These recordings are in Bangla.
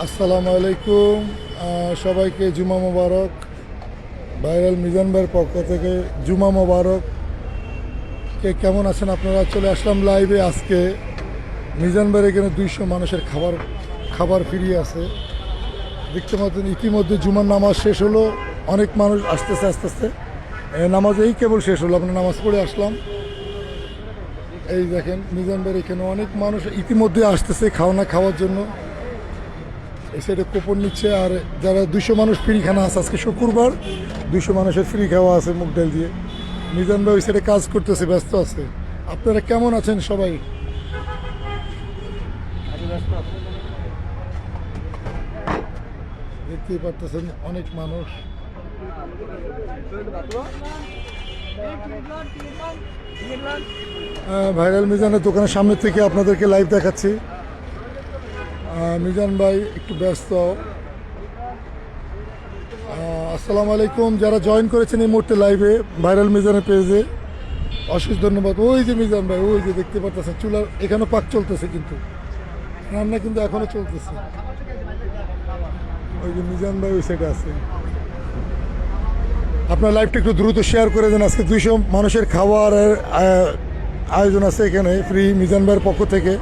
আসসালামু আলাইকুম। সবাইকে জুমা মোবারক। ভাইরাল মিজান ভাইয়ের পক্ষ থেকে জুমা মোবারক। কেমন আছেন আপনারা? চলে আসলাম লাইভে। আজকে মিজান ভাইয়ের এখানে 200 মানুষের খাবার ফিরিয়ে আছে। দেখতে পাচ্ছেন ইতিমধ্যে জুমার নামাজ শেষ হলো, অনেক মানুষ আসতেছে আস্তে আস্তে। নামাজ এই কেবল শেষ হলো, আমরা নামাজ পড়ে আসলাম। এই দেখেন মিজান ভাইয়ের এখানে অনেক মানুষ ইতিমধ্যে আসতেছে খাওয়ার জন্য। এই সাইডে কুপন নিচ্ছে। আর যারা 200 মানুষ ফ্রি খানা আছে, আজকে শুক্রবার 200 মানুষের ফ্রি খাওয়া আছে মুগ ডাল দিয়ে। মিজান ভাই ওই সাইডে কাজ করতেছে, ব্যস্ত আছে। আপনারা কেমন আছেন সবাই? দেখতেই পারতেছেন অনেক মানুষ। ভাইরাল মিজানের দোকানের সামনে থেকে আপনাদেরকে লাইভ দেখাচ্ছি। মিজান ভাই একটু ব্যস্ত। আসসালামু আলাইকুম। যারা জয়েন করেছেন এই মুহূর্তে লাইভে ভাইরাল মিজানের পেজে, অশেষ ধন্যবাদ। ওই যে মিজান ভাই, ওই যে দেখতে পাচ্ছেন চুলার এখানে পাক চলতেছে, কিন্তু রান্না কিন্তু এখনো চলতেছে। ওই যে মিজান ভাই ওই সাইডে আছে। আপনার লাইভটা একটু দ্রুত শেয়ার করে দেন। আজকে 200 মানুষের খাবারের আয়োজন আছে এখানে ফ্রি মিজান ভাইয়ের পক্ষ থেকে।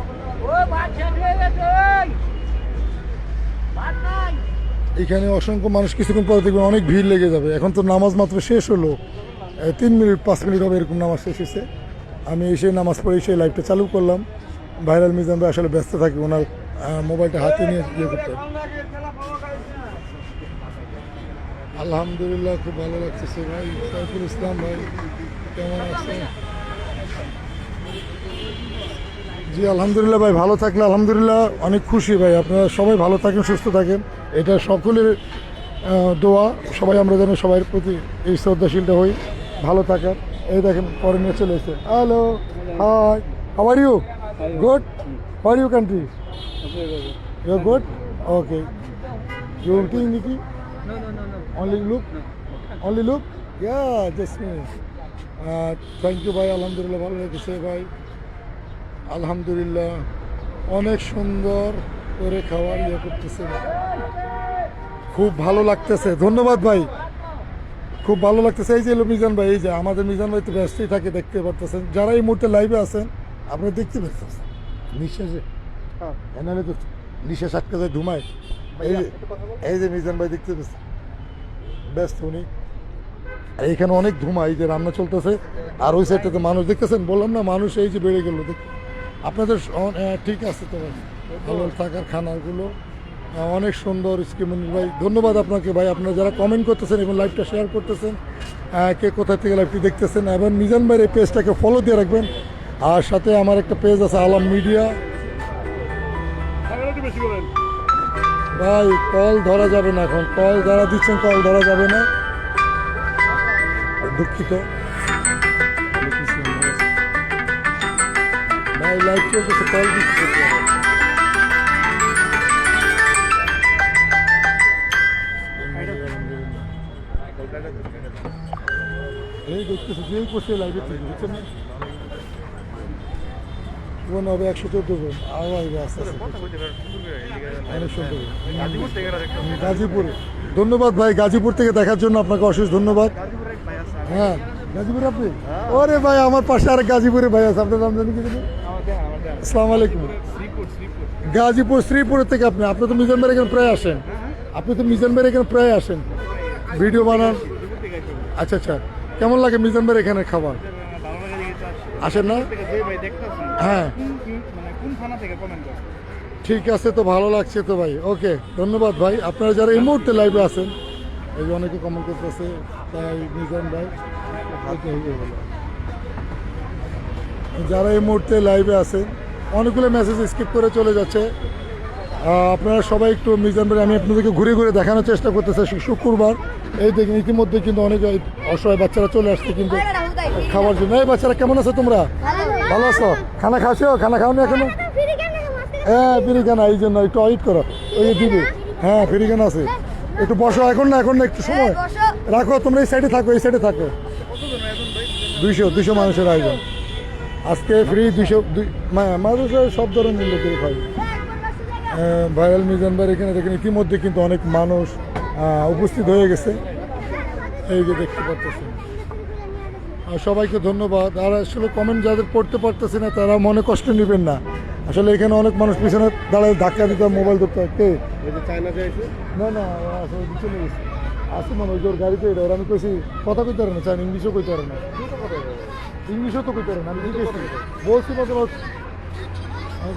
এখানে অসংখ্য মানুষ, কিছুক্ষণ পরে দেখবেন অনেক ভিড় লেগে যাবে। এখন তো নামাজ মাত্র শেষ হলো, 3 মিনিট 5 মিনিট হবে এরকম নামাজ শেষ হয়েছে। আমি এসে নামাজ পড়ে এসে লাইভটা চালু করলাম। ভাইরাল মিজান ভাই আসলে ব্যস্ত থাকে, ওনার মোবাইলটা হাতে নিয়ে ইয়ে করতেন। আলহামদুলিল্লাহ, খুব ভালো লাগতেছে ভাই। সাইফুল ইসলাম ভাই কেমন আছেন? জি আলহামদুলিল্লাহ ভাই, ভালো থাকলে আলহামদুলিল্লাহ অনেক খুশি ভাই। আপনারা সবাই ভালো থাকেন, সুস্থ থাকেন, এটা সকলের দোয়া। সবাই আমরা যেন সবাই প্রতি এই শ্রদ্ধাশীলটা হই, ভালো থাকার। এই দেখেন পরে নিয়ে চলে এসে। Hello, hi, how are you? Good. Where you country? You are good? Okay. You will নাকি? Only look? Only look? Yeah, just me. Thank you ভাই, আলহামদুলিল্লাহ ভালো লেগেছে ভাই। আলহামদুলিল্লাহ অনেক সুন্দর করে খাবার ইয়ে করতেছে, খুব ভালো লাগতেছে। ধন্যবাদ ভাই, খুব ভালো লাগতেছে। এই যে মিজান ভাই, এই যে আমাদের মিজান ভাই তো ব্যস্তই থাকে, দেখতে পারতেছেন। যারা এই মুহূর্তে লাইভে আছেন আপনারা দেখতে পাচ্ছেন নিঃশ্বাসে, এনালে তো নিঃশ্বাস আটকে যায়, ধুমায়। এই যে মিজান ভাই দেখতে পাচ্ছেন ব্যস্ত উনি। এইখানে অনেক ধুমা, এই যে রান্না চলতেছে। আর ওই সাইডটাতে মানুষ দেখতেছেন, বললাম না মানুষ এই যে বেড়ে গেল। আপনাদের ঠিক আছে তো ভাই, ভালো থাকার খানাগুলো অনেক সুন্দর। স্কিমনির ভাই ধন্যবাদ আপনাকে ভাই। আপনারা যারা কমেন্ট করতেছেন এবং লাইভটা শেয়ার করতেছেন, কে কোথা থেকে লাইভটি দেখতেছেন, এবং মিজান ভাইয়ের এই পেজটাকে ফলো দিয়ে রাখবেন। আর সাথে আমার একটা পেজ আছে আলাম মিডিয়া। ভাই কল ধরা যাবে না, এখন কল যারা দিচ্ছেন কল ধরা যাবে না, দুঃখিত ভাই। লাইভ চলতেছে, কল দিচ্ছে। এই দেখতেছে যেই করছে লাইভে থেকে, বুঝছেন না? বোন হবে 114 জন, আরও আসবে আস্তে আস্তে। অনেক সুন্দর। গাজীপুর, ধন্যবাদ ভাই গাজীপুর থেকে দেখার জন্য, আপনাকে অশেষ ধন্যবাদ। হ্যাঁ গাজীপুর আপনি? ওরে ভাই আমার পাশে আরেক গাজীপুরে ভাই আছে, আপনার নাম জানি কি? আসসালামু আলাইকুম। গাজীপুর শ্রীপুরের থেকে আপনি? আপনি তো মিজান ভাইয়ের এখানে প্রায় আসেন, ভিডিও বানান। আচ্ছা আচ্ছা, কেমন লাগে মিজান ভাইয়ের এখানে খাবার? আসেন না? হ্যাঁ ঠিক আছে, তো ভালো লাগছে তো ভাই। ওকে ধন্যবাদ ভাই। আপনারা যারা এই মুহূর্তে লাইভে আছেন, এই যে অনেকে কমেন্ট করতেছে, তাই মিজান ভাই যারা এই মুহূর্তে লাইভে আছেন, অনেকগুলো মেসেজ স্কিপ করে চলে যাচ্ছে। আপনারা সবাই একটু মিজান ভাই, আমি আপনাদেরকে ঘুরে ঘুরে দেখানোর চেষ্টা করতেছি। শুক্রবার এই দেখুন ইতিমধ্যে কিন্তু অনেক অসহায় বাচ্চারা চলে আসছে কিন্তু খাবার জন্য। এই বাচ্চারা কেমন আছে? তোমরা ভালো আছো? খানা খাচ্ছো? খানা খাওনি এখনো? হ্যাঁ ফিরিখানা, এই জন্য একটু ওয়েট করো, ওই দিবে। হ্যাঁ ফিরিখানা আছে, একটু বসো। এখন না, এখন না, একটু সময় রাখো। তোমরা এই সাইডে থাকো, এই সাইডে থাকো। 200 মানুষের আয়োজন আজকে ফ্রি। 200 মানুষের সব ধরনের লোকের খাই। ভাইরাল মিজান ভাই এখানে দেখেন ইতিমধ্যে কিন্তু অনেক মানুষ উপস্থিত হয়ে গেছে, এই যে দেখতে পাচ্ছেন। আর সবাইকে ধন্যবাদ। আর আসলে কমেন্ট যাদের পড়তে পারতেছে না তারা মনে কষ্ট নেবেন না, আসলে এখানে অনেক মানুষ পিছনে দাঁড়ায় ধাক্কা দিতে হয়, মোবাইল ধরতে হয়। কে চায়না যাইছে না না আসলে পিছনে গেছে আসে মনে ওই যে ওর গাড়িতে এটা, ওর আমি কইছি কথা কইতে পারে না, চাই ইংলিশও কইতে পারে না, ইংলিশও তো কইতে পারে না, আমি জিজ্ঞেস বলছি মতো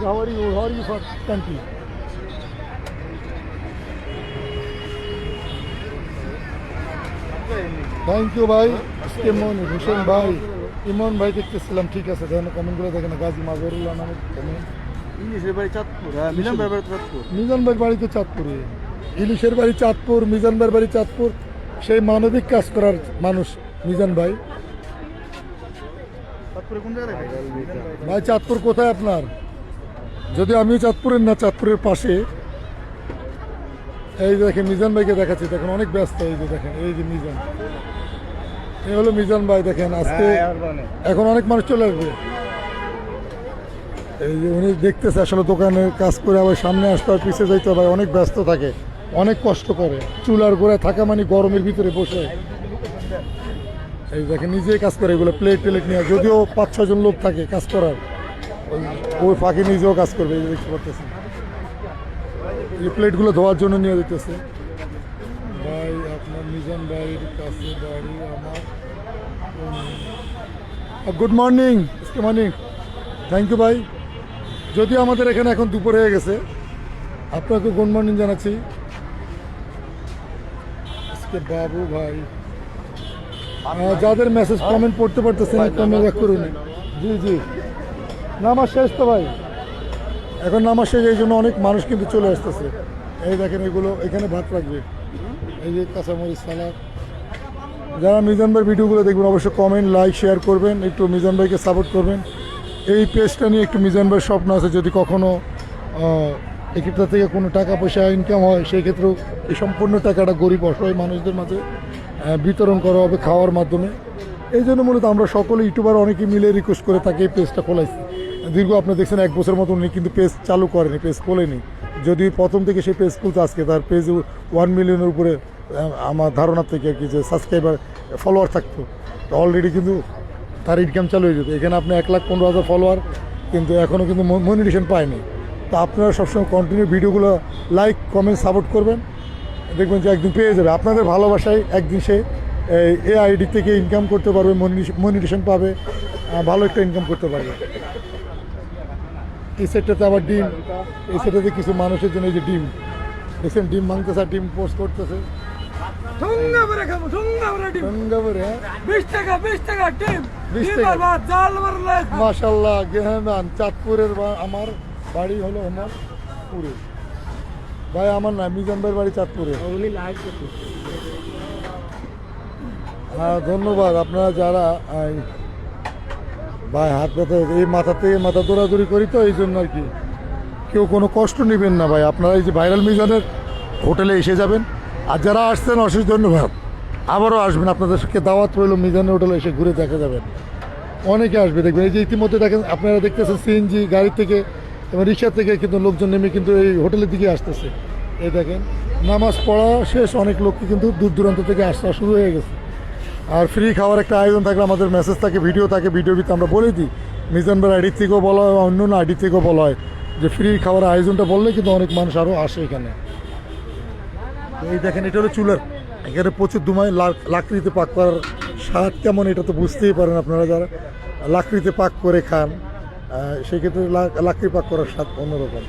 how are you for country. Thank you ভাই, কেমন ভূষণ ভাই, ইমন ভাই দেখতেছিলাম, ঠিক আছে দেখেন কমেন্টগুলো দেখেন। গাজী মাজহারুল্লাহ নামের কমেন্ট, ইংলিশের বাড়ি চাঁদপুর, হ্যাঁ মিলন ভাই চাঁদপুর। মিজান ভাইয়ের বাড়ি তো চাঁদপুরে, ইলিশের বাড়ি চাঁদপুর, মিজান ভাইয়ের বাড়ি চাঁদপুর। সেই মানবিক কাজ করার মানুষ মিজান ভাই। চাঁদপুরে কোন জায়গায় ভাই চাঁদপুর কোথায় আপনার? যদি আমিও চাঁদপুরের না, চাঁদপুরের পাশে। এই যে দেখেন মিজান ভাইকে দেখাচ্ছি, দেখেন অনেক ব্যস্ত। এই যে দেখেন এই যে মিজান, এই হলো মিজান ভাই। দেখেন আজকে এখন অনেক মানুষ চলে আসবে। এই যে উনি দেখতেছে আসলে দোকানে কাজ করে আবার সামনে আসতে হয়, পিছিয়ে যাইতে হয়, ভাই অনেক ব্যস্ত থাকে, অনেক কষ্ট করে, চুলার গোড়ায় থাকা মানে গরমের ভিতরে বসে। এই দেখেন নিজেই কাজ করে এগুলো, প্লেট টেলেট নিয়ে, যদিও 5-6 জন লোক থাকে কাজ করার, ওই ফাঁকে নিজেও কাজ করবে। এই যে দেখতে পাচ্ছেন এই প্লেটগুলো ধোয়ার জন্য নিয়ে যেতেছে। ভাই আপনার মিজান ভাইয়ের কাছে বাড়ি আমার। Good morning, good morning, thank you ভাই। যদিও আমাদের এখানে এখন দুপুর হয়ে গেছে, আপনাকে গুড মর্নিং জানাচ্ছি। আজকে বাবু ভাই যাদের মেসেজ কমেন্ট পড়তে পারতেছেন কমেন্ট করুন। জি জি, নামাজ শেষ তো ভাই, এখন নামাজ শেষ, এই জন্য অনেক মানুষ কিন্তু চলে আসতেছে। এই দেখেন এগুলো এখানে ভাত রাখবে, এই যে কাঁচামরিচ সালাদ। যারা মিজান ভাইয়ের ভিডিওগুলো দেখবেন অবশ্যই কমেন্ট লাইক শেয়ার করবেন, একটু মিজান ভাইকে সাপোর্ট করবেন। এই পেজটা নিয়ে একটু মিজান ভাইয়ের স্বপ্ন আছে, যদি কখনও এক্ষেত্রে থেকে কোনো টাকা পয়সা ইনকাম হয় সেই ক্ষেত্রেও এই সম্পূর্ণ টাকাটা গরিব অসহায় মানুষদের মাঝে বিতরণ করা হবে খাওয়ার মাধ্যমে। এই জন্য মূলত আমরা সকলে ইউটিউবার অনেকে মিলে রিকোয়েস্ট করে তাকে এই পেজটা খোলাইছি। দীর্ঘ আপনি দেখছেন 1 বছর মতো উনি কিন্তু পেজ চালু করেনি, পেজ খোলেনি। যদি প্রথম থেকে সেই পেজ খুলতে আজকে তার পেজ 1 মিলিয়নের উপরে আমার ধারণা থেকে আর কি যে সাবস্ক্রাইবার ফলোয়ার থাকতো, অলরেডি কিন্তু তার ইনকাম চালু হয়ে যেত। এখানে আপনি 1,15,000 ফলোয়ার, কিন্তু এখনও কিন্তু মনিটেশন পায়নি। তো আপনারা সবসময় কন্টিনিউ ভিডিওগুলো লাইক কমেন্ট সাপোর্ট করবেন, দেখবেন যে একদিন পেয়ে যাবে। আপনাদের ভালোবাসায় একদিন সে এই আইডি থেকে ইনকাম করতে পারবে, মনিটেশন পাবে, ভালো একটা ইনকাম করতে পারবে। এই সেটটাতে আবার ডিম, এই সেটটাতে কিছু মানুষের জন্য এই যে ডিম দেখছেন, ডিম ভাঙতেছে আর ডিম পোস্ট করতেছে। মাশাআল্লাহ, গেহমান চাঁদপুরের আমার বাড়ি হলো পুরে। ভাই আমার না, মিজান ভাইয়ের বাড়ি চাঁদপুরে। হ্যাঁ ধন্যবাদ আপনারা যারা ভাই হাত ব্যথা, এই মাথা থেকে মাথা দৌড়াদৌড়ি করি তো এই জন্য আর কি। কেউ কোনো কষ্ট নেবেন না ভাই, আপনারা এই যে ভাইরাল মিজানের হোটেলে এসে যাবেন। আর যারা আসছেন অশেষ ধন্যবাদ, আবারও আসবেন, আপনাদেরকে দাওয়াত রইল মিজানের হোটেলে এসে ঘুরে দেখা যাবেন। অনেকে আসবে দেখবেন, এই যে ইতিমধ্যে দেখেন আপনারা দেখতেছেন সিএনজি গাড়ি থেকে এবং রিক্সা থেকে কিন্তু লোকজন নেমে কিন্তু এই হোটেলের দিকে আসতেছে। এই দেখেন নামাজ পড়া শেষ, অনেক লোককে কিন্তু দূর দূরান্ত থেকে আসা শুরু হয়ে গেছে। আর ফ্রি খাওয়ার একটা আয়োজন থাকলে আমাদের মেসেজ থাকে, ভিডিও থাকে, ভিডিওর ভিতরে আমরা বলে দিই। মিজান ভাইয়ের আইডি থেকেও বলা হয়, অন্য না আইডি থেকেও বলা হয় যে ফ্রি খাওয়ার আয়োজনটা বললে কিন্তু অনেক মানুষ আরও আসে এখানে। এই দেখেন এটা হলো চুলার, এখানে প্রচুর ধুমায়, লাকড়িতে পাক করার স্বাদ কেমন এটা তো বুঝতেই পারেন আপনারা যারা লাকড়িতে পাক করে খান, সেক্ষেত্রে লাকড়ি পাক করার স্বাদ অন্যরকম।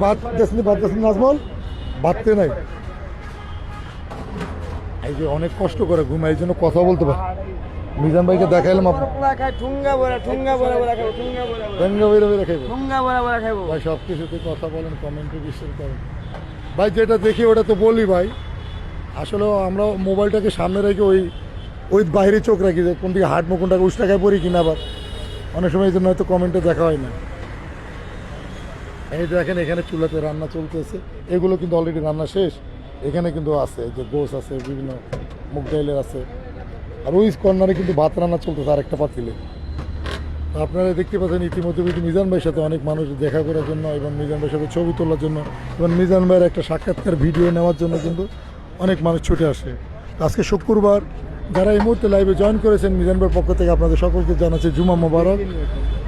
ভাত দেখছেন নাজমল, ভাততে নাই, এই যে অনেক কষ্ট করে ঘুমায়, এই জন্য কথা বলতে পারে। মিজান ভাইকে দেখাইলাম ভাই, সব কিছুতে কথা বলেন, কমেন্টে বিশ্বাস করেন ভাই, যেটা দেখি ওটা তো বলি ভাই। আসলে আমরা মোবাইলটাকে সামনে রেখে ওই বাইরে চোখ রাখি যে কোন দিকে হাট কোনটাকে উষ্টাকায় পড়ি কিনা, আবার অনেক সময় এই জন্য হয়তো কমেন্টে দেখা হয় না। এই দেখেন এখানে চুলাতে রান্না চলতেছে, এগুলো কিন্তু অলরেডি রান্না শেষ। এখানে কিন্তু আছে যে গোস আছে, বিভিন্ন মুগ ডাইলের আছে, আর ওই কর্নারে কিন্তু ভাত রান্না চলতেছে আরেকটা পাতিলে। আপনারা দেখতে পাচ্ছেন ইতিমধ্যে কিন্তু মিজান ভাইয়ের সাথে অনেক মানুষ দেখা করার জন্য এবং মিজান ভাইয়ের সাথে ছবি তোলার জন্য এবং মিজান ভাইয়ের একটা সাক্ষাৎকার ভিডিও নেওয়ার জন্য কিন্তু অনেক মানুষ ছুটে আসে। আজকে শুক্রবার, যারা এই মুহূর্তে লাইভে জয়েন করেছেন মিজান ভাইয়ের পক্ষ থেকে আপনাদের সকলকে জানাচ্ছি জুমা মোবারক।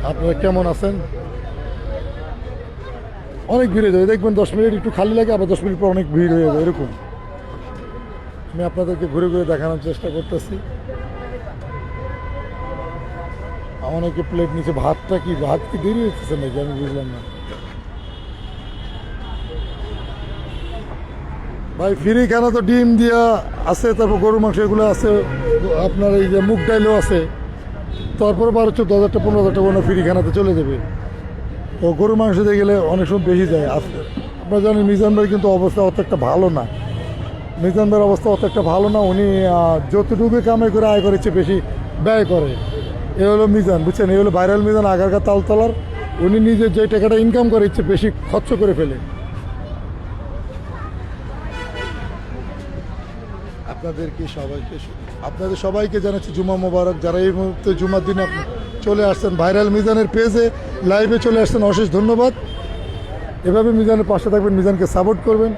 আপনারা কেমন আছেন? অনেক ভিড় হয়ে যাবে, দেখবেন 10 মিনিট একটু খালি লাগে, আবার 10 মিনিট পর অনেক ভিড় হয়ে যাবে, এরকম আমি আপনাদেরকে ঘুরে ঘুরে দেখানোর চেষ্টা করতেছি। অনেকে প্লেট নিচে ভাত কি দেরি হচ্ছে নাকি আমি বুঝলাম না ভাই। ফ্রি খানা তো ডিম দিয়া আছে, তারপর গরুর মাংস এগুলো আছে, আপনার এই যে মুগ ডাইলও আছে, তারপরে 12-14,000 15,000 কোনো ফ্রি খানাতে চলে যাবে। তো গরুর মাংস দিয়ে গেলে অনেক সময় বেশি যায়। আপনারা জানেন মিজান ভাই কিন্তু অবস্থা অত একটা ভালো না, মিজান ভাইয়ের অবস্থা অত একটা ভালো না। উনি যতটুকু কামাই করে আয় করেছে বেশি ব্যয় করে। এ হলো মিজান, বুঝছেন, এই হলো ভাইরাল মিজান, আগারকার তালতলার। উনি নিজে যে টাকাটা ইনকাম করে ইচ্ছে বেশি খরচ করে ফেলে। আপনাদের সবাইকে জানাচ্ছি জুমা মোবারক। যারা এই মুহূর্তে জুমার দিনে আপনি চলে আসছেন ভাইরাল মিজানের পেজে লাইভে চলে আসছেন, অশেষ ধন্যবাদ। এভাবে মিজানের পাশে থাকবেন, মিজানকে সাপোর্ট করবেন।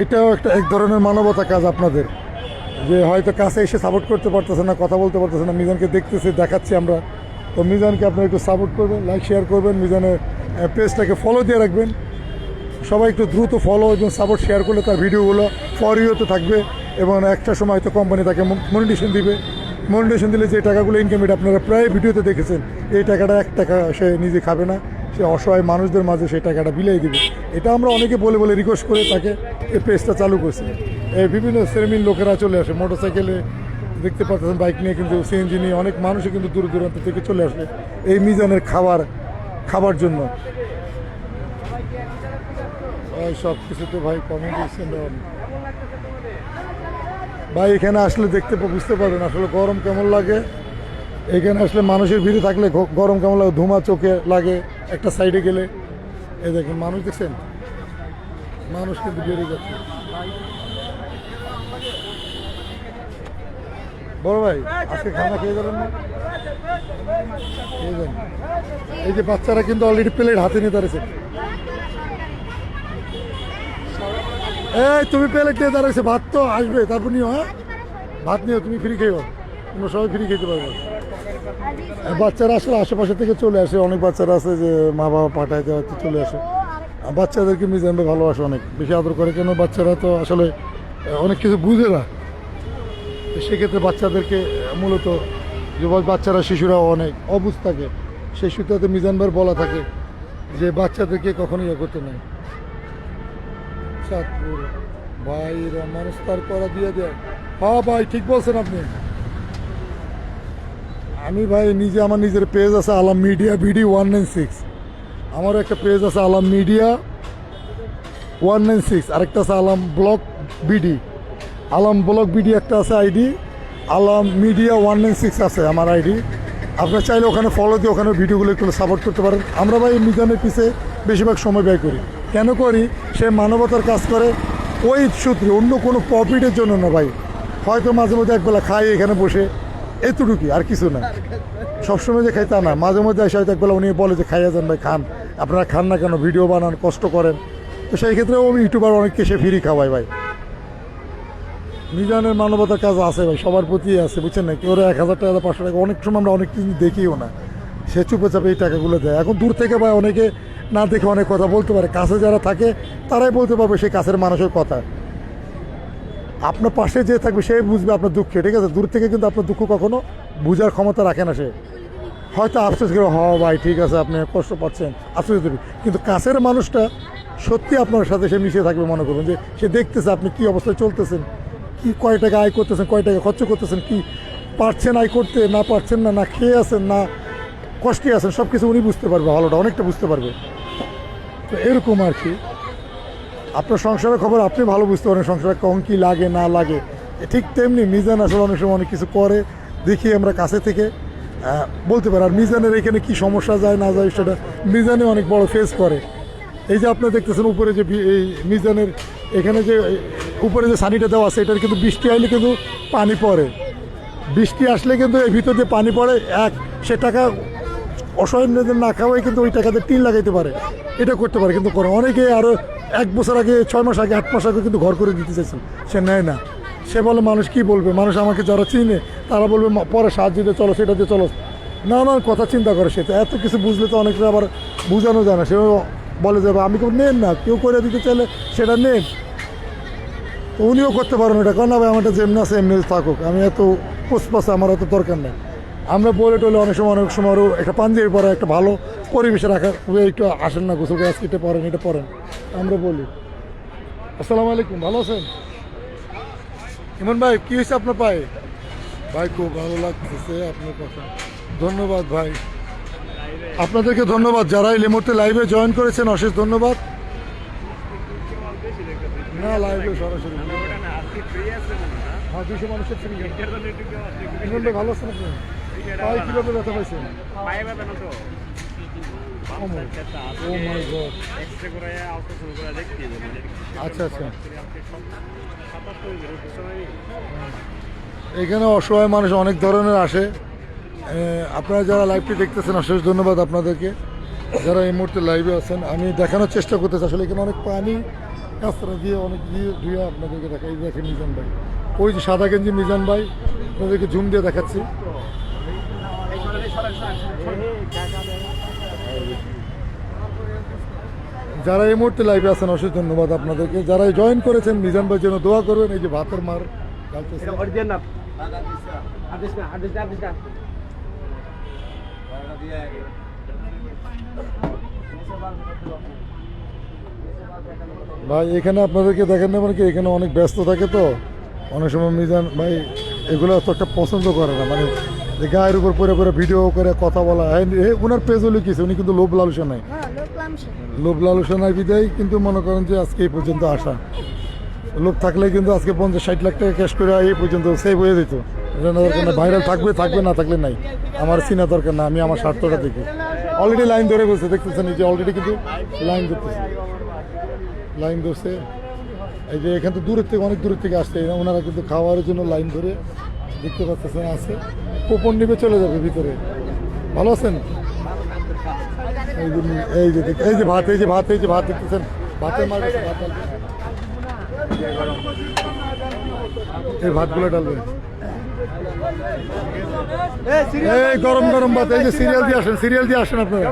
এটাও এক ধরনের মানবতা কাজ আপনাদের, যে হয়তো কাছে এসে সাপোর্ট করতে পারতেছে না, কথা বলতে পারতেছে না, মিজানকে দেখতেছে, দেখাচ্ছি আমরা। তো মিজানকে আপনারা একটু সাপোর্ট করবেন, লাইক শেয়ার করবেন, মিজানের পেজটাকে ফলো দিয়ে রাখবেন। সবাই একটু দ্রুত ফলো এবং সাপোর্ট শেয়ার করলে তার ভিডিওগুলো ফর ইউতে থাকবে এবং একটা সময় তো কোম্পানি তাকে মনিটেশন দিবে। মনিটেশন দিলে যে টাকাগুলো ইনকাম, এটা আপনারা প্রায় ভিডিওতে দেখেছেন। এই টাকাটা 1 টাকা সে নিজে খাবে না, সে অসহায় মানুষদের মাঝে সেই টাকাটা বিলিয়ে দিবে। এটা আমরা অনেকে বলে বলে রিকোয়েস্ট করে তাকে এই পেজটা চালু করছি। এই বিভিন্ন শ্রেণীর লোকেরা চলে আসে মোটরসাইকেলে, দেখতে পাচ্ছেন, বাইক নিয়ে, কিন্তু সিএনজি নিয়ে অনেক মানুষই কিন্তু দূর দূরান্ত থেকে চলে আসে এই মিজানের খাবার জন্য। সব কিছুতে ভাই কমেন্ট দিচ্ছেন ভাই। এখানে আসলে বুঝতে পারবেন আসলে গরম কেমন লাগে। এখানে আসলে মানুষের ভিড়ে থাকলে গরম কেমন লাগে, ধুমা চোখে লাগে একটা সাইডে গেলে। এই দেখেন মানুষ, দেখছেন মানুষ কিন্তু বেরিয়ে যাচ্ছে। বড় ভাই আজকে খানা খেয়ে যাবেন না? খেয়ে যান। এই যে বাচ্চারা কিন্তু অলরেডি প্লেট হাতে নিয়ে দাঁড়িয়েছে। এই তুমি প্লেট নিয়ে দাঁড়িয়েছে, ভাত তো আসবে, তারপর নিও। হ্যাঁ, ভাত নিও, তুমি ফ্রি খেয়েও, তোমরা সবাই ফ্রি খেতে পারবে। বাচ্চারা আসলে আশেপাশে থেকে চলে আসে, অনেক বাচ্চারা আছে যে মা বাবা পাঠায় দেওয়া চলে আসে। বাচ্চাদেরকে মিজান ভাই ভালোবাসে, অনেক বেশি আদর করে। কেন, বাচ্চারা তো আসলে অনেক কিছু বুঝে না, সেক্ষেত্রে বাচ্চাদেরকে মূলত যে বাচ্চারা শিশুরা অনেক অবুঝ থাকে, সেই সূত্রে মিজান ভাইয়ের বলা থাকে যে বাচ্চাদেরকে কখনো ইয়ে করতে নেই। চাঁদপুর ভাইরা মানুষ তার করা দিয়ে দেয়। হ্যাঁ ভাই, ঠিক বলছেন আপনি। আমি ভাই নিজে, আমার নিজের পেজ আছে আলাম মিডিয়া বিডি 196, আমারও একটা পেজ আছে আলাম মিডিয়া 196, আরেকটা আছে আলাম ব্লগ বিডি। আলাম ব্লগ বিডি একটা আছে আইডি, আলাম মিডিয়া 196 আছে আমার আইডি। আপনার চাইলে ওখানে ফলো দিয়ে ওখানে ভিডিওগুলো একটু সাপোর্ট করতে পারেন। আমরা ভাই মিজানের পিছে বেশিরভাগ সময় ব্যয় করি। কেন করি? সে মানবতার কাজ করে, ওই সূত্রে, অন্য কোনো প্রফিটের জন্য না ভাই। হয়তো মাঝে মধ্যে একবেলা খাই এখানে বসে, এতটুকুই, আর কিছু না। সবসময় যে খাই তা না, মাঝে মধ্যে এসে হয়তো একবেলা উনি বলে যে খাইয়া যান ভাই, খান, আপনারা খান না কেন, ভিডিও বানান, কষ্ট করেন। তো সেই ক্ষেত্রে ও ইউটিউবার অনেককে সে ফ্রি খাওয়ায় ভাই। মিজানের মানবতার কাজ আছে ভাই, সবার প্রতি আছে, বুঝছেন না? কেউ 1,000 টাকা 500 টাকা, অনেক সময় আমরা অনেক কিছু দেখিও না, সে চুপে চাপে এই টাকাগুলো দেয়। এখন দূর থেকে ভাই অনেকে না দেখে অনেক কথা বলতে পারে, কাছে যারা থাকে তারাই বলতে পারবে সেই কাছের মানুষের কথা। আপনার পাশে যে থাকবে সে বুঝবে আপনার দুঃখে, ঠিক আছে? দূর থেকে কিন্তু আপনার দুঃখ কখনো বুঝার ক্ষমতা রাখে না। সে হয়তো আফসোস করে, হ ভাই ঠিক আছে আপনি কষ্ট পাচ্ছেন, আফসোস দেবে, কিন্তু কাছের মানুষটা সত্যি আপনার সাথে সে মিশে থাকবে। মনে করবেন যে সে দেখতেছে আপনি কী অবস্থায় চলতেছেন, কি কয় টাকা আয় করতেছেন, কয় টাকা খরচ করতেছেন, কি পারছেন আয় করতে, না পারছেন না, না খেয়ে আছেন, না কষ্টে আছেন, সব কিছু উনি বুঝতে পারবে, ভালোটা অনেকটা বুঝতে পারবে। তো এরকম আর কি, আপনার সংসারের খবর আপনি ভালো বুঝতে পারেন, সংসারে কখন কী লাগে না লাগে। ঠিক তেমনি মিজান আসলে অনেক সময় অনেক কিছু করে দেখি আমরা কাছে থেকে বলতে পারি। আর মিজানের এখানে কি সমস্যা যায় না যায় সেটা মিজানে অনেক বড় ফেস করে। এই যে আপনি দেখতেছেন উপরে যে এই মিজানের এখানে যে উপরে যে সানিটা দেওয়া আছে, এটার কিন্তু বৃষ্টি আসলে কিন্তু পানি পড়ে। বৃষ্টি আসলে কিন্তু এই ভিতর দিয়ে পানি পড়ে, সে টাকা অসহায়দের না খাওয়াই কিন্তু ওই টাকাতে টিন লাগাইতে পারে, এটা করতে পারে কিন্তু করে অনেকে আরও 1 বছর আগে 6 মাস আগে 8 মাস আগে কিন্তু ঘর করে দিতে চাইছেন, সে নেয় না। সে বলে মানুষ কি বলবে, মানুষ আমাকে যারা চিনে তারা বলবে পরে সাহায্য দিয়ে চলো, সেটা দিয়ে চলো, নানান কথা চিন্তা করে। সে তো এত কিছু বুঝলে তো অনেকটা আবার বোঝানো যায় না, সে বলে যাবে আমি কেউ নেন না, কেউ করে দিতে চাইলে সেটা নেন। তো উনিও করতে পারেন এটা, কারণ ভাই আমারটা যেমনি আছে এমনি থাকুক, আমি এত পোষপাশে আমার অত দরকার নেই। আমরা বলে টলে অনেক সময় আরও একটা পাঞ্জাবি পরে একটা ভালো পরিবেশে রাখার একটু আসেন না, গোসল করে আজকে এটা পরেন এটা পরেন, আমরা বলি। আসসালামু আলাইকুম, ভালো আছেন ইমন ভাই? কী হয়েছে আপনার পায়ে? ভাই খুব ভালো লাগতেছে আপনার কথা, ধন্যবাদ ভাই, আপনাদেরকে ধন্যবাদ যারা এই মুহূর্তে লাইভে জয়েন করেছেন, অশেষ ধন্যবাদ। না লাইভে সরাসরি হ্যাঁ 200 মানুষের ফ্রি। ইমন ভাই ভালো আছেন আপনি? পায়ে কীভাবে ব্যথা পাইছেন? ও মাই গড, আচ্ছা আচ্ছা। এখানে অসহায় মানুষ অনেক ধরনের আসে, আপনারা যারা লাইভটি দেখতেছেন অশেষ ধন্যবাদ আপনাদেরকে, যারা এই মুহূর্তে লাইভে আছেন। আমি দেখানোর চেষ্টা করতেছি, আসলে এখানে অনেক পানি কাঁচরা দিয়ে অনেক দিয়ে ধুয়ে আপনাদেরকে দেখা। এই দেখেন মিজান ভাই, ওই যে সাদা গেঞ্জি মিজান ভাই, আপনাদেরকে জুম দিয়ে দেখাচ্ছি। যারা এই মুহূর্তে লাইভে আছেন অশেষ ধন্যবাদ আপনাদেরকে, যারা জয়েন করেছেন মিজান ভাই যেন দোয়া করবেন। এই যে ভাতের মার ভাই, এখানে আপনাদেরকে দেখেন না মানে কি, এখানে অনেক ব্যস্ত থাকে তো অনেক সময় মিজান ভাই এগুলো তো একটা পছন্দ করে না, মানে যে গায়ের উপর পরে করে ভিডিও করে কথা বলা। ওনার পেজ হলে কিছু, উনি কিন্তু লোভ লালসা নাই, লোভ লালসা নাই বিদায় কিন্তু মনে করেন যে আজকে এই পর্যন্ত আসা। লোভ থাকলে কিন্তু আজকে 50-60 লাখ টাকা ক্যাশ করে এই পর্যন্ত সেভ হয়ে যেত। ভাইরাল থাকবে থাকবে, না থাকলে নাই, আমার চিনা দরকার না, আমি আমার স্বার্থটা দেখি। অলরেডি লাইন ধরে বলছে, দেখতেছেন এই যে অলরেডি কিন্তু লাইন ধরতেছে, লাইন ধরছে। এই যে এখান থেকে দূরের থেকে অনেক দূরের থেকে আসছে ওনারা কিন্তু খাওয়ার জন্য লাইন ধরে, দেখতে পাচ্ছেন আছে কুপন নিবে চলে যাবে ভিতরে। ভালো আছেন? এই যে এই যে ভাত, এই যে ভাত, এই যে ভাত দেখতেছেন, ভাতের মার কাছে ভাত ডালবে, এই ভাতগুলো ডালবেন। এই গরম গরম ভাত, এই যে সিরিয়াল দিয়ে আসেন, সিরিয়াল দিয়ে আসেন আপনারা,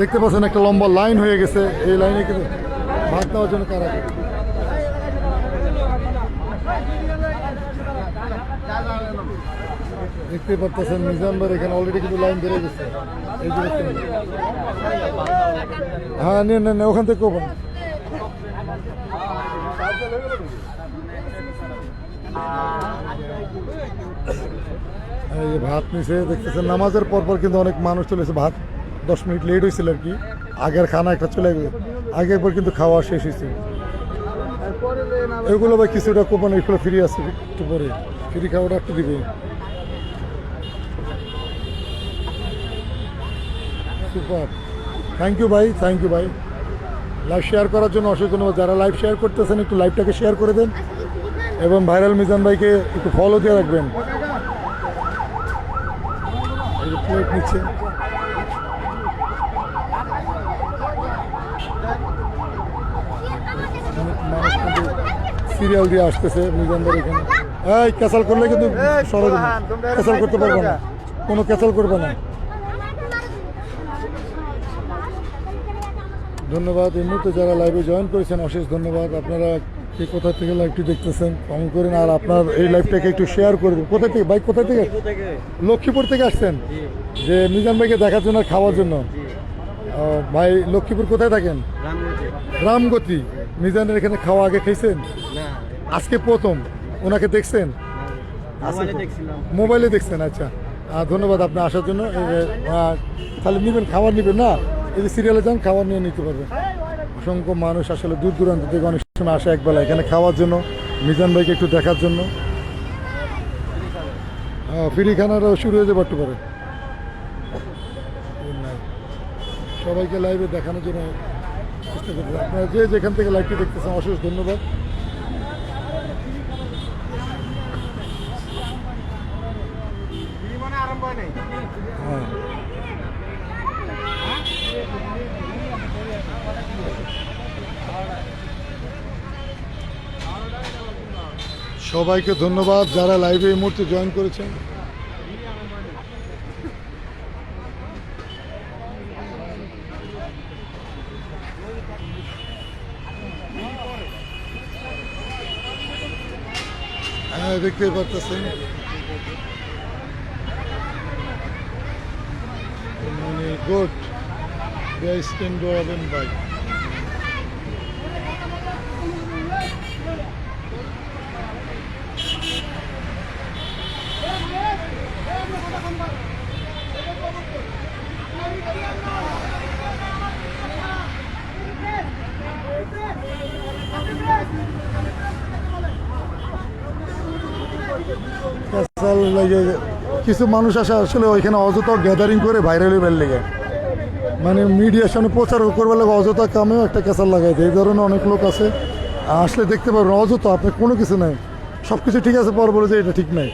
দেখতে পাচ্ছেন একটা লম্বা লাইন হয়ে গেছে। এই লাইনে কিন্তু ভাত দেওয়ার জন্য কারা দেখতে পাচ্ছেন মিজান ভাই এখানে অলরেডি কিন্তু লাইন ধরে গেছে। এই যে হ্যাঁ নেন নেন, ওখান থেকে কোন এই যে ভাত নিচে দেখতেছেন, নামাজের পরপর কিন্তু অনেক মানুষ চলেছে। ভাত 10 মিনিট লেট হয়েছিল আর কি, আগের খানা একটা চলে গেছে, আগের পর কিন্তু খাওয়া শেষ হয়েছে। এগুলো ভাই কিছুটা কোপন এগুলো ফ্রি আছে, একটু পরে ফ্রি খাওয়াটা একটু দিবে। সুপার, থ্যাংক ইউ ভাই, থ্যাংক ইউ ভাই। লাইভ শেয়ার করার জন্য অসংখ্য ধন্যবাদ। যারা লাইভ শেয়ার করতেছেন একটু লাইভটাকে শেয়ার করে দেন এবং ভাইরাল মিজান ভাইকে একটু ফলো দিয়ে রাখবেন। প্লেট নিচ্ছে, সিরিয়াল দিয়ে আসতেছে মিজান ভাই এখানে। এই ক্যাসাল করলে কিন্তু সরো, ক্যাসাল করতে পারবো না, কোনো ক্যাসাল করবে না। ধন্যবাদ এই মুহূর্তে যারা লাইভে জয়েন করেছেন অশেষ ধন্যবাদ। আপনারা কে কোথা থেকে লাইভটি দেখতেছেন কমেন্ট করেন, আর আপনার এই লাইভটাকে একটু শেয়ার করে দিন। কোথা থেকে ভাই, কোথা থেকে? লক্ষ্মীপুর থেকে আসছেন যে মিজান ভাইকে দেখার জন্য আর খাওয়ার জন্য? ভাই লক্ষ্মীপুর কোথায় থাকেন? রামগতি। মিজানের এখানে খাওয়া আগে খাইছেন? আজকে প্রথম? ওনাকে দেখছেন? মোবাইলে দেখছেন? আচ্ছা, ধন্যবাদ আপনি আসার জন্য। তাহলে নেবেন, খাবার নেবেন না? এই যে সিরিয়ালে যান, খাবার নিয়ে নিতে পারবেন। অসংখ্য মানুষ আসলে দূর দূরান্ত থেকে অনেক সময় আসে একবেলা এখানে খাওয়ার জন্য, মিজান ভাইকে একটু দেখার জন্য। ফ্রি খানারও শুরু হয়ে যাবে একটু পরে। সবাইকে লাইভে দেখানোর জন্য চেষ্টা করবেন। আপনারা যে যেখান থেকে লাইভটি দেখতেছেন অশেষ ধন্যবাদ। হ্যাঁ সবাইকে ধন্যবাদ যারা লাইভে এই মুহূর্তে জয়েন করেছেন। হ্যাঁ, দেখতে পারতেছেন মানে গুড স্ট্যান্ড হবেন ভাই। ক্যাসাল লাগে কিছু মানুষ আসে আসলে ওইখানে অযথা গ্যাদারিং করে ভাইরাল বের লেগে মানে মিডিয়ার সামনে প্রচার করবার লাগে অযথা কামেও একটা ক্যাসাল লাগাই দেয়। এই ধরনের অনেক লোক আছে, আসলে দেখতে পারবেন অযথা আপনার কোনো কিছু নাই, সব কিছু ঠিক আছে পর বলে যে এটা ঠিক নাই,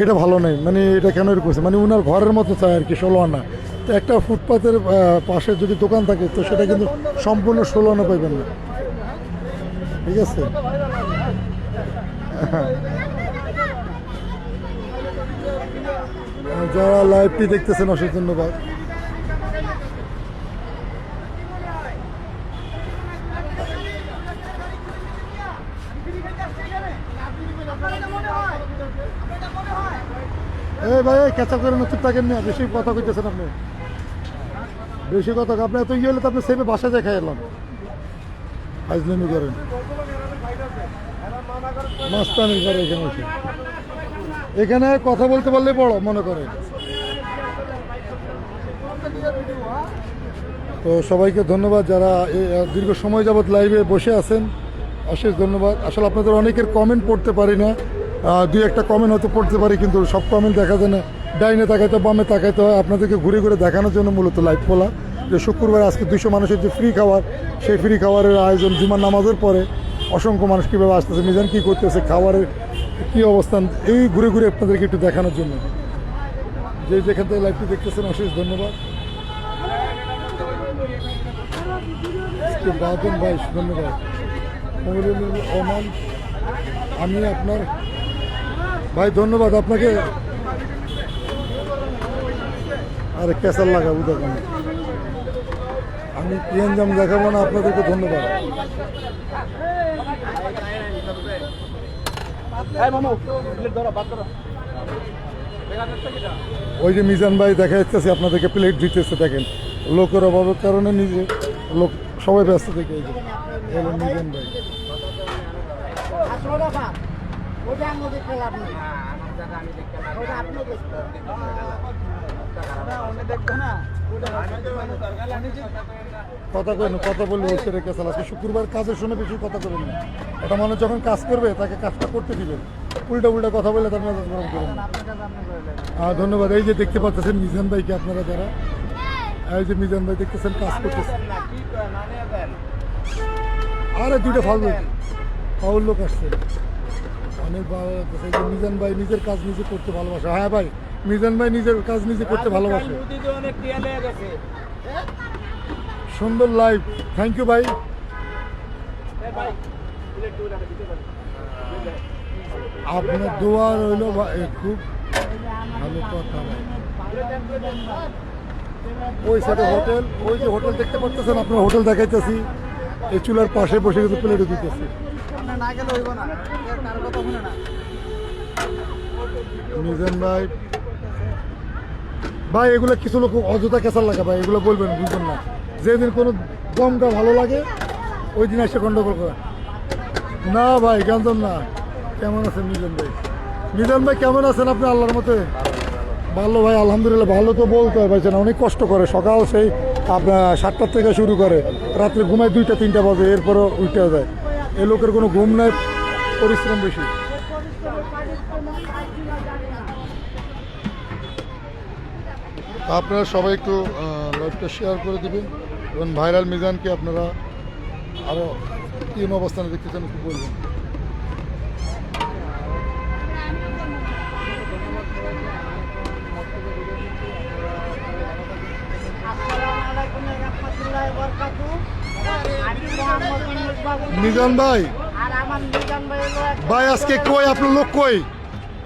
এটা ভালো নাই, মানে এটা কেন এরকম করছে, মানে উনার ঘরের মতো চায় আর কি 16 আনা। তো একটা ফুটপাতের পাশে যদি দোকান থাকে তো সেটা কিন্তু সম্পূর্ণ 16 আনা পাইবেন না, ঠিক আছে। যারা লাইভটি দেখতেছেন অশেষ ধন্যবাদ। এই ভাই ক্যাচা করে চুপ থাকেন না, বেশি কথা কইতেছেন আপনি, বেশি কথা। আপনার তো ইয়ে হলে তো আপনি সেমে বাসা যায় খাই এলাম, আজলামি করেন, মাস্তানি করে এখানে এসে। এখানে কথা বলতে পারলে বড় মনে করে। তো সবাইকে ধন্যবাদ যারা দীর্ঘ সময় যাবৎ লাইভে বসে আছেন, অশেষ ধন্যবাদ। আসলে আপনাদের অনেকের কমেন্ট পড়তে পারি না, দুই একটা কমেন্ট হয়তো পড়তে পারি কিন্তু সব কমেন্ট দেখা যায় না, ডাইনে তাকাইতে বামে তাকাইতে হয়। আপনাদেরকে ঘুরে ঘুরে দেখানোর জন্য মূলত লাইভ খোলা, যে শুক্রবার আজকে 200 মানুষের যে ফ্রি খাবার, সেই ফ্রি খাবারের আয়োজন জুমার নামাজের পরে অসংখ্য মানুষ কীভাবে আসতেছে, মিজান কী করতেছে, খাবারের কী অবস্থান, এই ঘুরে ঘুরে আপনাদেরকে একটু দেখানোর জন্য। যে যেখান থেকে লাইভটি দেখতেছেন অশেষ ধন্যবাদ। বাদন ভাই ধন্যবাদ। ওমান আমি আপনার ভাই ধন্যবাদ আপনাকে। আরে ক্যাসাল লাগাবো দেখুন, আমি পিএনজাম দেখাবো না, আপনাদেরকে ধন্যবাদ। ওই যে মিজান ভাই দেখা যাচ্ছে আপনাদেরকে প্লেট দিতেছে, দেখেন লোকের অভাবের কারণে নিজে লোক সবাই ব্যস্ত থেকে এই যে এলো মিজান ভাই। কথা কেন কথা বললে ওই সেরে কেসাল, আজকে শুক্রবার কাজের সময় বেশি কথা বলবেন না। এটা মানুষ যখন কাজ করবে তাকে কাজটা করতে দিবেন, উল্টা উল্টা কথা বললে তার মেজাজ গরম করবেন। ধন্যবাদ। এই যে দেখতে পাচ্ছেন মিজান ভাইকে আপনারা যারা, এই যে মিজান ভাই দেখতেছেন কাজ করতেছেন। আরে দুইটা ফাউল লোক আসছে, অনেক ভালো লাগতেছে। এই যে মিজান ভাই নিজের কাজ নিজে করতে ভালোবাসে। হ্যাঁ ভাই, মিজান ভাই নিজের কাজ নিজে করতে ভালোবাসে। সুন্দর লাইভ, থ্যাংক ইউ ভাই। আপনার দোয়া রইল খুব ভালো কথা ভাই। ওই সাইডে হোটেল, ওই যে হোটেল দেখতে পাচ্ছেন আপনার, হোটেল দেখাইতেছি, এই চুলার পাশে বসে কিন্তু প্লেটে দিতেছি। মিজান ভাই ভাই এগুলো কিছু লোক অযথা কেসাল লাগা ভাই, এগুলো বলবেন বুঝবেন না। যেদিন কোনো দমটা ভালো লাগে ওই দিন এসে গন্ডগোল করে না ভাই, গান্ধন না। কেমন আছেন মিজান ভাই? মিজান ভাই কেমন আছেন আপনি? আল্লাহর মতে ভালো ভাই, আলহামদুলিল্লাহ। ভালো তো বলতে হয় ভাই, অনেক কষ্ট করে, সকাল সেই আপনার 7টার থেকে শুরু করে রাত্রে ঘুমায় 2টা-3টা বাজে, এরপরও উঠতে যায়। এ লোকের কোনো ঘুম নাই, পরিশ্রম বেশি। আপনারা সবাই একটু লাইভটা শেয়ার করে দেবেন এবং ভাইরাল মিজানকে আপনারা আরও টিম অবস্থানে দেখতে চান একটু বলবেন। আসসালামু আলাইকুম। রহমতুল্লাহি ওয়া বারাকাতুহু। আমি মোহাম্মদ ইউনূস বাবু। মিজান ভাই, আর আমার মিজান ভাই হলো এক ভাই আজকে কই আপনার লোক কই?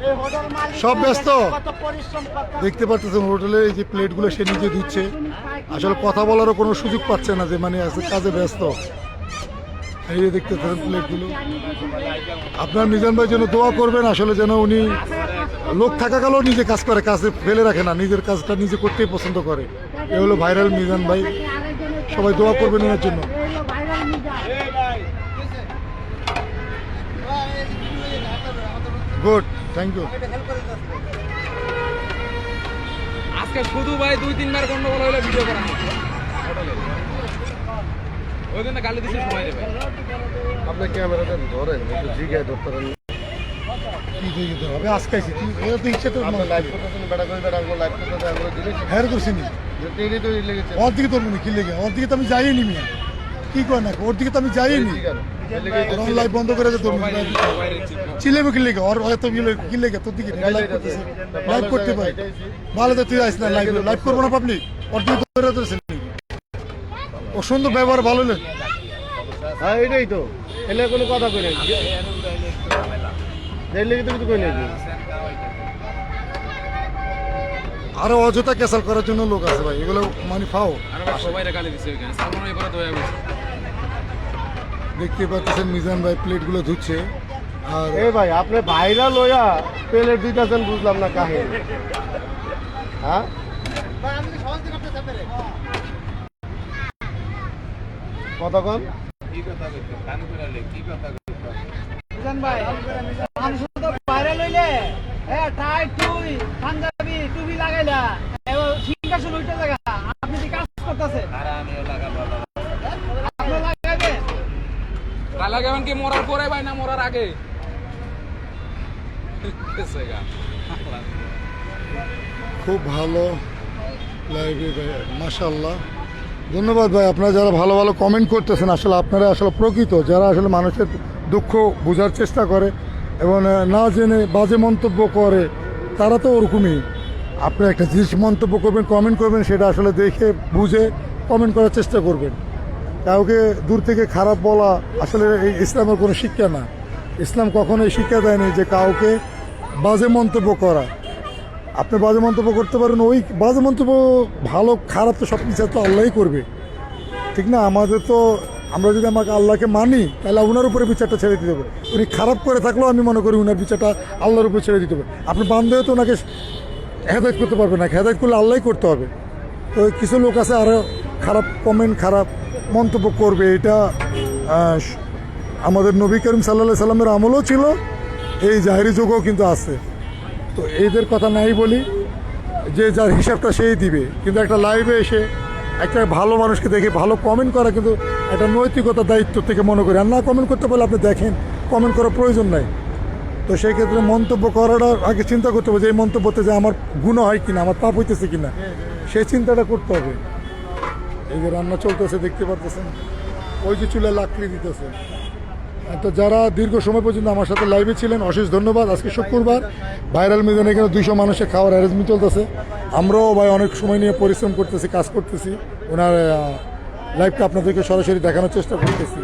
এই হোটেল মালিক সব ব্যস্ত? কত পরিশ্রম করতে দেখতে পাচ্ছেন হোটেলে এই যে প্লেটগুলো সে নিজে দিচ্ছে। আসলে কথা বলারও কোনো সুযোগ পাচ্ছে না, যে মানে আছে কাজে ব্যস্ত। এই যে দেখতে পাচ্ছেন প্লেটগুলো। আপনার মিজান ভাইয়ের জন্য দোয়া করবেন, আসলে যেন উনি লোক থাকাকালেও নিজে কাজ করে, কাজে ফেলে রাখে না, নিজের কাজটা নিজে করতেই পছন্দ করে। এ হলো ভাইরাল মিজান ভাই, সবাই দোয়া করবেন এর জন্য। Good, thank you. আজকে শুধু ভাই 2-3 বার গন্ডগোল হইলে ভিডিও করা হয় ওই জন্য গালি দিতে সময় দেবে। আপনার ক্যামেরাটা ধরেন, একটু জিগায় ধরতে পারেন। কি দিয়ে দিতে হবে আজকে আইছি, তুই এটা তো ইচ্ছে তো আপনার লাইভ করতেছেন, বেটা করে বেটা লাইভ করতেছেন, আমরা দিলেছি হ্যাঁ করছি নি। টেনে তো লেগেছে। ওর দিকে তোর মনে কি লেগে, ওর দিকে তো আমি যাইনি মিয়া, কি কয় না, ওর দিকে তো আমি যাইনি। লাইভ বন্ধ করে দে তোর চিলেবে কি লেগে, ওর হয়তো কি লেগে তোর দিকে লাইভ করতেছে, লাইভ করতে পারি ভালো তো তুই আইস না, লাইভ লাইভ করবো না পাবলিক, ওর দিকে ধরে ধরেছে। ও সুন্দর ব্যবহার ভালো লাগে। হ্যাঁ এটাই তো, এলে কোনো কথা কই নাই, এর লেগে তো কিছু কই নাই। আরো অযথা ক্যাসাল করার জন্য লোক আছে ভাই, এগুলো মানে ফাও। আর আবার সবাই গালি দিছে ওইখানে সালমান এবারে তো হয়ে গেছে। দেখতে পাচ্ছেন মিজান ভাই প্লেটগুলো ধুচ্ছে। আর এই ভাই আপনি ভাইরাল লইয়া প্লেট দিতেছেন, বুঝলাম না কাহিনী। হ্যাঁ কতক্ষণ মিজান ভাই মানুষ তো ভাইরাল হইলে টাই টুই পাঞ্জাবি টুপি লাগাইলা এবার সিংহাসন উঠে জায়গা আপনি কি কাজ করতেছেন? আপনি লাগাইবেন গালা গেবেন কি মরার পরে ভাই না মরার আগে? কেসে গা। খুব ভালো লাইভে ভাই, মাশাআল্লাহ। ধন্যবাদ ভাই, আপনারা যারা ভালো ভালো কমেন্ট করতেছেন, আসলে আপনারা আসলে প্রকৃত যারা আসলে মানুষের দুঃখ বোঝার চেষ্টা করে এবং না জেনে বাজে মন্তব্য করে, তারা তো ওরকমই। আপনি একটা জিনিস মন্তব্য করবেন, কমেন্ট করবেন, সেটা আসলে দেখে বুঝে কমেন্ট করার চেষ্টা করবেন। কাউকে দূর থেকে খারাপ বলা আসলে এই ইসলামের কোনো শিক্ষা না। ইসলাম কখনোই শিক্ষা দেয়নি যে কাউকে বাজে মন্তব্য করা। আপনি বাজে মন্তব্য করতে পারেন, ওই বাজে মন্তব্য ভালো খারাপ তো সব কিছু তো আল্লাহই করবে, ঠিক না? আমাদের তো আমরা যদি আমাকে আল্লাহকে মানি, তাহলে ওনার উপরে বিচারটা ছেড়ে দিতে হবে। উনি খারাপ করে থাকলেও আমি মনে করি ওনার বিচারটা আল্লাহর উপরে ছেড়ে দিতে হবে। আপনি বান্ধব তো ওনাকে হেদায়েত করতে পারবেন না, হেদায়েত করলে আল্লাহই করতে হবে। তো কিছু লোক আছে আরও খারাপ কমেন্ট, খারাপ মন্তব্য করবে, এটা আমাদের নবী করিম সাল্লাল্লাহু আলাইহি সাল্লামের আমলও ছিল, এই জাহেরি যুগও কিন্তু আছে। তো এদের কথা নাই বলি, যে যার হিসাবটা সেই দিবে। কিন্তু একটা লাইভে এসে একটা ভালো মানুষকে দেখে ভালো কমেন্ট করা কিন্তু একটা নৈতিকতা দায়িত্ব থেকে মনে করি। আর না কমেন্ট করতে পারলে আপনি দেখেন, কমেন্ট করার প্রয়োজন নাই। তো সেই ক্ষেত্রে মন্তব্য করাটা আগে চিন্তা করতে হবে যে এই মন্তব্যতে যে আমার গুনাহ হয় কিনা, আমার পাপ হইতেছে কিনা, সেই চিন্তাটা করতে হবে। এই যে রান্না চলতেছে দেখতে পারতেছেন, ওই যে চুলে লাকড়ি দিতেছে। তো যারা দীর্ঘ সময় পর্যন্ত আমার সাথে লাইভে ছিলেন, অশেষ ধন্যবাদ। আজকে শুক্রবার, ভাইরাল মিজানে এখানে 200 মানুষের খাওয়ার অ্যারেঞ্জমেন্ট চলতেছে। আমরাও ভাই অনেক সময় নিয়ে পরিশ্রম করতেছি, কাজ করতেছি, ওনার লাইভটা আপনাদেরকে সরাসরি দেখানোর চেষ্টা করতেছি।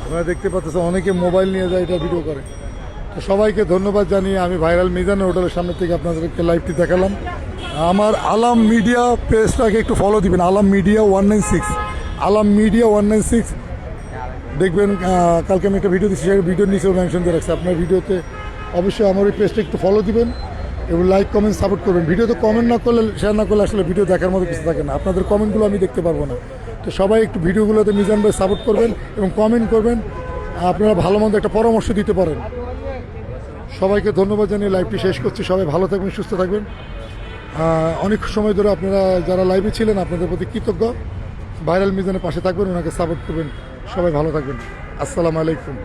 আপনারা দেখতে পাচ্ছেন অনেকে মোবাইল নিয়ে যায়, এটা ভিডিও করে। তো সবাইকে ধন্যবাদ জানিয়ে আমি ভাইরাল মিজানের হোটেলের সামনে থেকে আপনাদেরকে লাইভটি দেখালাম। আমার আলাম মিডিয়া পেজটাকে একটু ফলো দিবেন, আলাম মিডিয়া 196, আলাম মিডিয়া 196 দেখবেন। কালকে আমি একটা ভিডিও দিচ্ছি, সেই ভিডিওর নিচেও মেনশন দিয়ে রাখছি। আপনার ভিডিওতে অবশ্যই আমার ওই পেজটা একটু ফলো দিবেন এবং লাইক কমেন্ট সাপোর্ট করবেন। ভিডিওতে কমেন্ট না করলে, শেয়ার না করলে আসলে ভিডিও দেখার মতো কিছু থাকে না। আপনাদের কমেন্টগুলো আমি দেখতে পারবো না। তো সবাই একটু ভিডিওগুলোতে মিজান ভাই সাপোর্ট করবেন এবং কমেন্ট করবেন, আপনারা ভালো মন্দ একটা পরামর্শ দিতে পারেন। সবাইকে ধন্যবাদ জানিয়ে লাইভটি শেষ করছি। সবাই ভালো থাকবেন, সুস্থ থাকবেন। অনেক সময় ধরে আপনারা যারা লাইভে ছিলেন আপনাদের প্রতি কৃতজ্ঞ। ভাইরাল মিজানের পাশে থাকবেন, ওনাকে সাপোর্ট করবেন। সবাই ভালো থাকবেন। আসসালামু আলাইকুম।